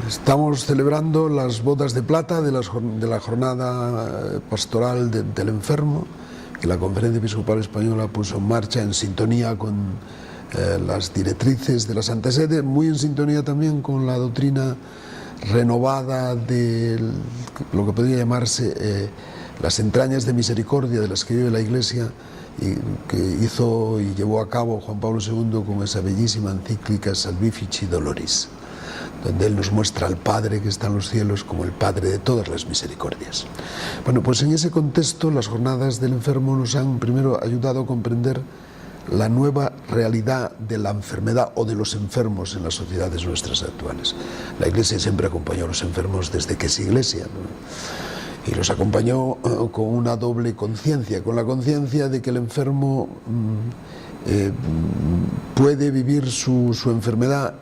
Estamos celebrando las bodas de plata de la jornada pastoral del enfermo, que la Conferencia Episcopal Española puso en marcha en sintonía con las directrices de la Santa Sede, muy en sintonía también con la doctrina renovada de lo que podría llamarse las entrañas de misericordia de las que vive la Iglesia, y que hizo y llevó a cabo Juan Pablo II con esa bellísima encíclica Salvifici Doloris, donde él nos muestra al Padre que está en los cielos como el Padre de todas las misericordias. Bueno, pues en ese contexto las jornadas del enfermo nos han primero ayudado a comprender la nueva realidad de la enfermedad o de los enfermos en las sociedades nuestras actuales. La Iglesia siempre acompañó a los enfermos desde que es Iglesia, ¿no? Y los acompañó con una doble conciencia, con la conciencia de que el enfermo puede vivir su enfermedad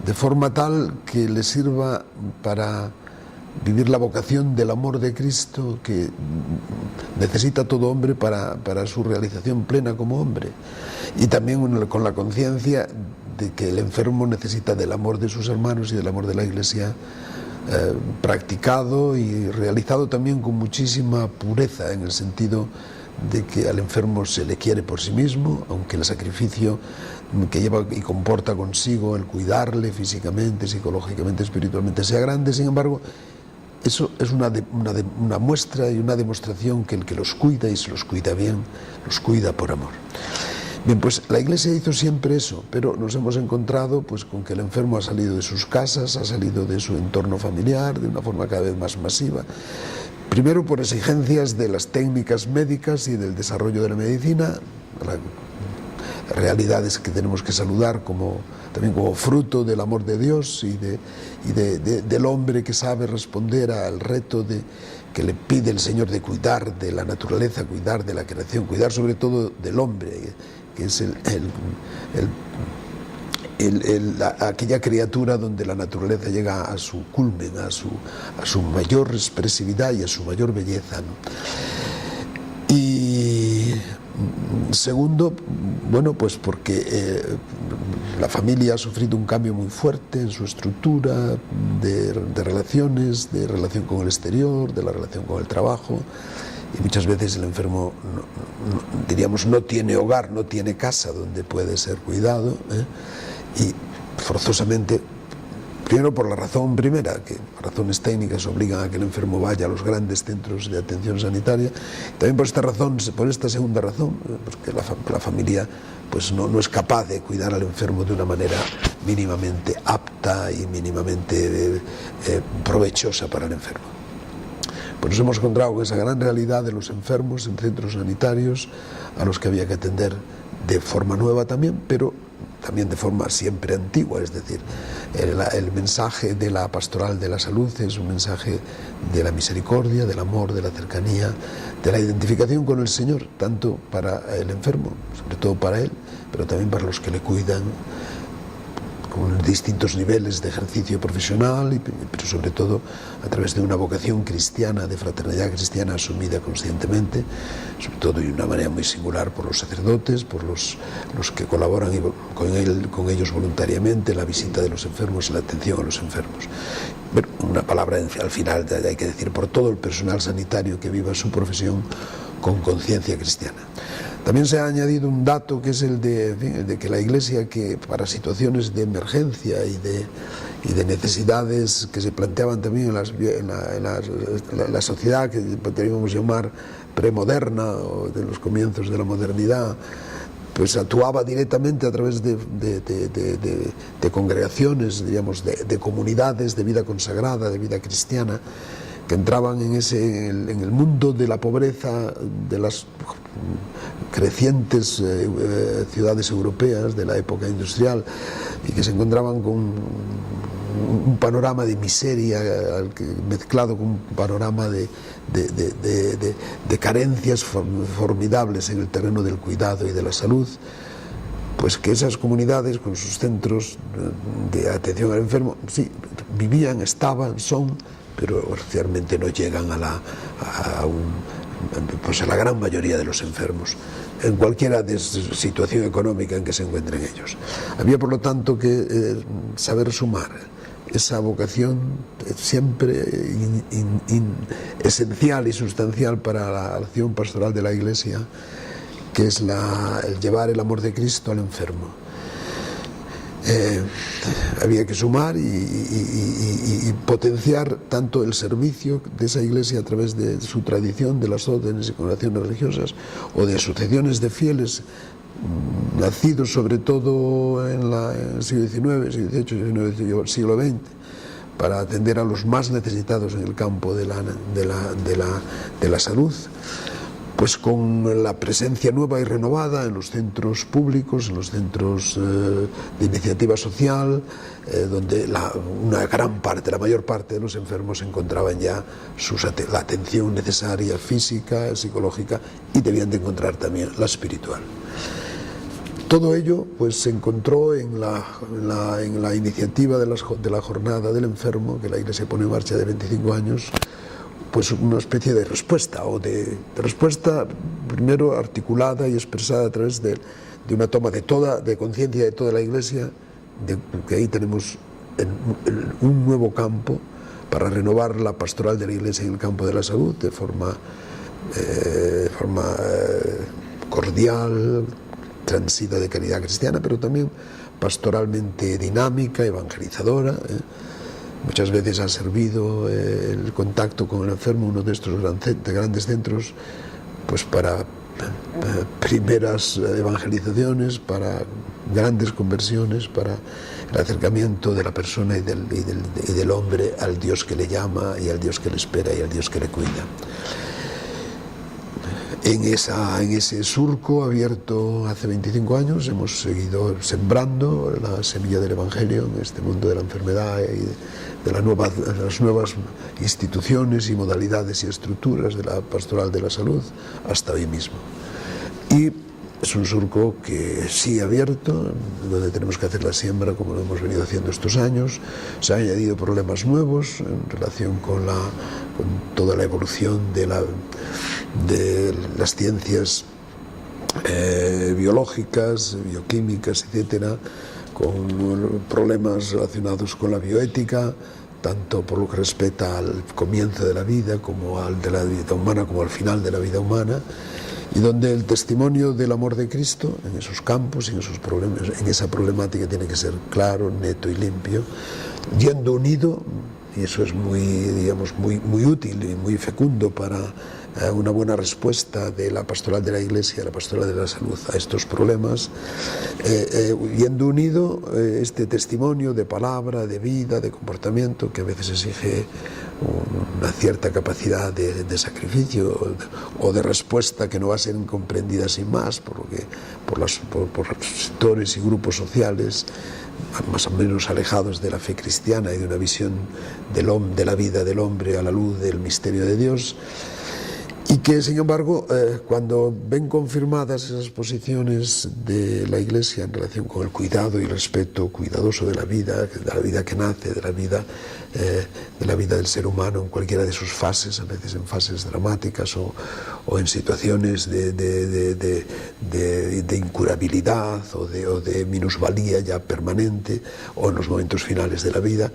de forma tal que le sirva para vivir la vocación del amor de Cristo que necesita todo hombre para su realización plena como hombre, y también con la conciencia de que el enfermo necesita del amor de sus hermanos y del amor de la Iglesia, practicado y realizado también con muchísima pureza, en el sentido de que al enfermo se le quiere por sí mismo, aunque el sacrificio que lleva y comporta consigo el cuidarle físicamente, psicológicamente, espiritualmente sea grande. Sin embargo, eso es una muestra y una demostración que el que los cuida, y se los cuida bien, los cuida por amor. Bien, pues la Iglesia hizo siempre eso, pero nos hemos encontrado pues con que el enfermo ha salido de sus casas, ha salido de su entorno familiar de una forma cada vez más masiva. Primero por exigencias de las técnicas médicas y del desarrollo de la medicina, realidades que tenemos que saludar también como fruto del amor de Dios y del hombre que sabe responder al reto que le pide el Señor de cuidar de la naturaleza, cuidar de la creación, cuidar sobre todo del hombre, que es aquella criatura donde la naturaleza llega a su culmen, a su mayor expresividad y a su mayor belleza, ¿no? Y segundo, bueno, pues porque la familia ha sufrido un cambio muy fuerte en su estructura de relaciones, de relación con el exterior, de la relación con el trabajo, y muchas veces el enfermo diríamos no tiene hogar, no tiene casa donde puede ser cuidado, y forzosamente, primero por la razón primera, que razones técnicas obligan a que el enfermo vaya a los grandes centros de atención sanitaria, también por esta segunda razón, porque la familia pues no es capaz de cuidar al enfermo de una manera mínimamente apta y mínimamente provechosa para el enfermo. Pues nos hemos encontrado con esa gran realidad de los enfermos en centros sanitarios a los que había que atender de forma nueva también, pero también de forma siempre antigua, es decir, el mensaje de la pastoral de la salud es un mensaje de la misericordia, del amor, de la cercanía, de la identificación con el Señor, tanto para el enfermo, sobre todo para él, pero también para los que le cuidan, con distintos niveles de ejercicio profesional, pero sobre todo a través de una vocación cristiana, de fraternidad cristiana asumida conscientemente, sobre todo y de una manera muy singular por los sacerdotes, por los que colaboran con ellos voluntariamente, la visita de los enfermos y la atención a los enfermos. Bueno, una palabra al final hay que decir por todo el personal sanitario que viva su profesión con conciencia cristiana. También se ha añadido un dato que es el de que la Iglesia, que para situaciones de emergencia y de necesidades que se planteaban también en la sociedad que podríamos llamar premoderna o de los comienzos de la modernidad, pues actuaba directamente a través de congregaciones, digamos, de comunidades de vida consagrada, de vida cristiana, que entraban en el mundo de la pobreza de las crecientes ciudades europeas de la época industrial, y que se encontraban con un panorama de miseria mezclado con un panorama de carencias formidables en el terreno del cuidado y de la salud. Pues que esas comunidades con sus centros de atención al enfermo, sí, vivían, estaban, son, pero realmente no llegan a la gran mayoría de los enfermos, en cualquiera situación económica en que se encuentren ellos. Había, por lo tanto, que saber sumar esa vocación siempre esencial y sustancial para la acción pastoral de la Iglesia, que es el llevar el amor de Cristo al enfermo. Había que sumar y potenciar tanto el servicio de esa Iglesia a través de su tradición, de las órdenes y congregaciones religiosas, o de asociaciones de fieles nacidos sobre todo en el siglo XIX, siglo XVIII, siglo XX, para atender a los más necesitados en el campo de la salud, pues con la presencia nueva y renovada en los centros públicos, en los centros de iniciativa social, donde una gran parte, la mayor parte de los enfermos encontraban ya la atención necesaria, física, psicológica, y debían de encontrar también la espiritual. Todo ello pues se encontró en la iniciativa de la jornada del enfermo, que la Iglesia pone en marcha de 25 años, pues una especie de respuesta, respuesta primero articulada y expresada a través de una toma de conciencia de toda la Iglesia, que ahí tenemos un nuevo campo para renovar la pastoral de la Iglesia en el campo de la salud de forma cordial, transida de caridad cristiana, pero también pastoralmente dinámica, evangelizadora. Muchas veces ha servido el contacto con el enfermo, uno de estos grandes centros, pues para primeras evangelizaciones, para grandes conversiones, para el acercamiento de la persona y del hombre al Dios que le llama y al Dios que le espera y al Dios que le cuida. En ese surco abierto hace 25 años hemos seguido sembrando la semilla del Evangelio en este mundo de la enfermedad y de las nuevas instituciones y modalidades y estructuras de la pastoral de la salud hasta hoy mismo. Y es un surco que sigue abierto, donde tenemos que hacer la siembra como lo hemos venido haciendo estos años. Se han añadido problemas nuevos en relación con toda la evolución de las ciencias biológicas, bioquímicas, etcétera, con problemas relacionados con la bioética, tanto por lo que respecta al comienzo de la vida como al de la vida humana, como al final de la vida humana, y donde el testimonio del amor de Cristo en esos campos y en esos problemas, en esa problemática, tiene que ser claro, neto y limpio, yendo unido, y eso es muy útil y muy fecundo para una buena respuesta de la pastoral de la Iglesia, la pastoral de la salud a estos problemas, yendo unido este testimonio de palabra, de vida, de comportamiento, que a veces exige una cierta capacidad de sacrificio o de respuesta que no va a ser incomprendida sin más por los sectores y grupos sociales más o menos alejados de la fe cristiana y de una visión de la vida del hombre a la luz del misterio de Dios. Y que, sin embargo, cuando ven confirmadas esas posiciones de la Iglesia en relación con el cuidado y el respeto cuidadoso de la vida que nace, de la vida del ser humano en cualquiera de sus fases, a veces en fases dramáticas o en situaciones de incurabilidad o de minusvalía ya permanente, o en los momentos finales de la vida,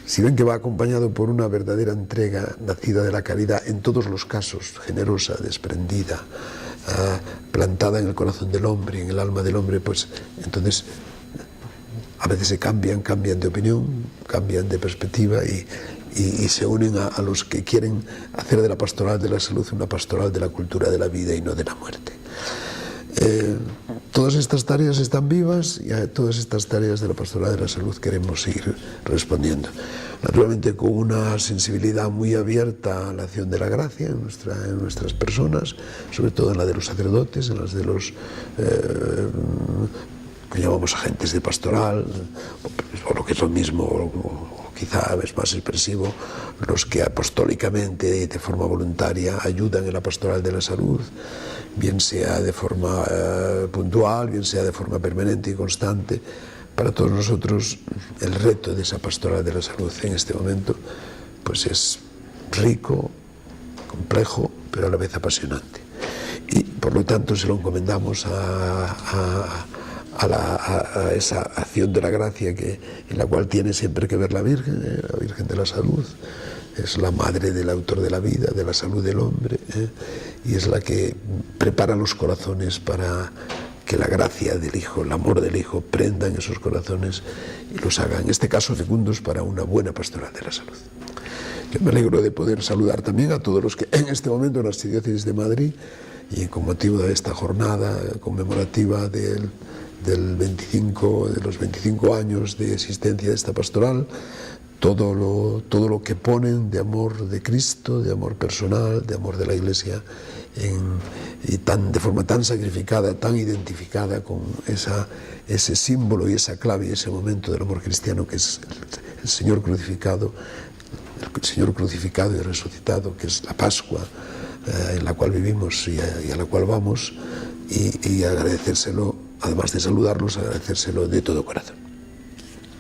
si ven que va acompañado por una verdadera entrega nacida de la caridad en todos los casos, generosa, desprendida, plantada en el corazón del hombre, en el alma del hombre, pues entonces a veces se cambian de opinión, cambian de perspectiva y se unen a los que quieren hacer de la pastoral de la salud una pastoral de la cultura de la vida y no de la muerte. Todas estas tareas están vivas y a todas estas tareas de la pastoral de la salud queremos ir respondiendo. Naturalmente con una sensibilidad muy abierta a la acción de la gracia en nuestras personas, sobre todo en la de los sacerdotes, en las de los que llamamos agentes de pastoral, o lo que es lo mismo, o quizá es más expresivo, los que apostólicamente y de forma voluntaria ayudan en la pastoral de la salud, bien sea de forma puntual, bien sea de forma permanente y constante. Para todos nosotros el reto de esa pastoral de la salud en este momento pues es rico, complejo, pero a la vez apasionante. Y por lo tanto se lo encomendamos a a esa acción de la gracia en la cual tiene siempre que ver la Virgen de la Salud. Es la madre del autor de la vida, de la salud del hombre, y es la que prepara los corazones para que la gracia del Hijo, el amor del Hijo, prenda en esos corazones y los haga, en este caso, fecundos para una buena pastoral de la salud. Yo me alegro de poder saludar también a todos los que en este momento en la Archidiócesis de Madrid, y con motivo de esta jornada conmemorativa de los 25 años de existencia de esta pastoral, todo lo que ponen de amor de Cristo, de amor personal, de amor de la Iglesia, de forma tan sacrificada, tan identificada con ese símbolo y esa clave y ese momento del amor cristiano que es el Señor crucificado y resucitado, que es la Pascua en la cual vivimos y a la cual vamos, y agradecérselo, además de saludarlos, agradecérselo de todo corazón.